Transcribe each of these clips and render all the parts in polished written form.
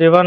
7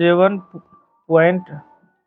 7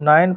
9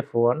F1،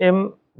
M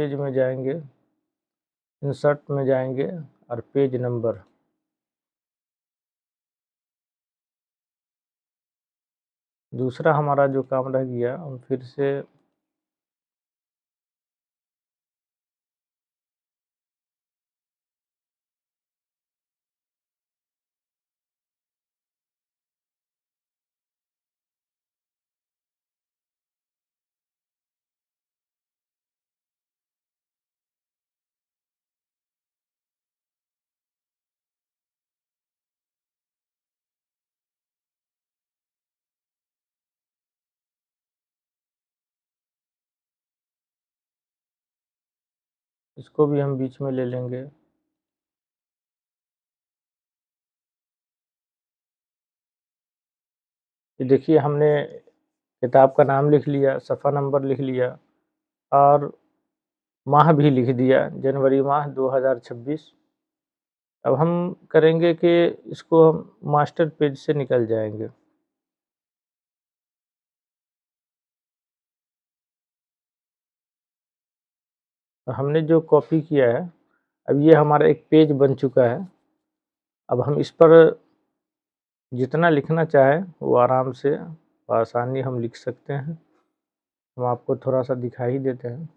page में जाएंगे, insert में जाएंगे और पेज नंबर, दूसरा हमारा जो काम रह गया, हम फिर से इसको भी हम बीच में ले लेंगे। ये देखिए हमने किताब का नाम लिख लिया, सफ़ा नंबर लिख लिया और माह भी लिख दिया, जनवरी माह 2026। अब हम करेंगे कि इसको हम मास्टर पेज से निकल जाएंगे। तो हमने जो कॉपी किया है, अब ये हमारा एक पेज बन चुका है। अब हम इस पर जितना लिखना चाहें वो आराम से आसानी हम लिख सकते हैं। हम आपको थोड़ा सा दिखाई देते हैं।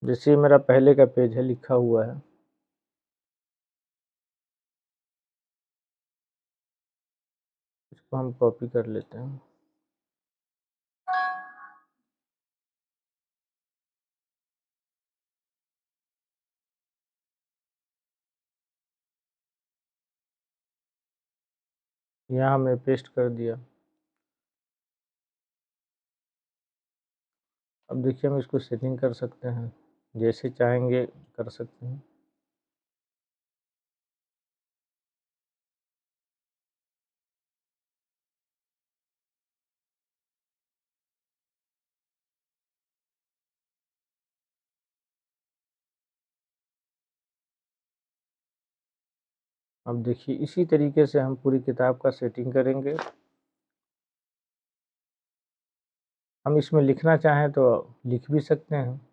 जैसे मेरा पहले का पेज है, लिखा हुआ है, इसको हम कॉपी कर लेते हैं। यहाँ हमने पेस्ट कर दिया। अब देखिए हम इसको सेटिंग कर सकते हैं, जैसे चाहेंगे कर सकते हैं। अब देखिए इसी तरीके से हम पूरी किताब का सेटिंग करेंगे। हम इसमें लिखना चाहें तो लिख भी सकते हैं।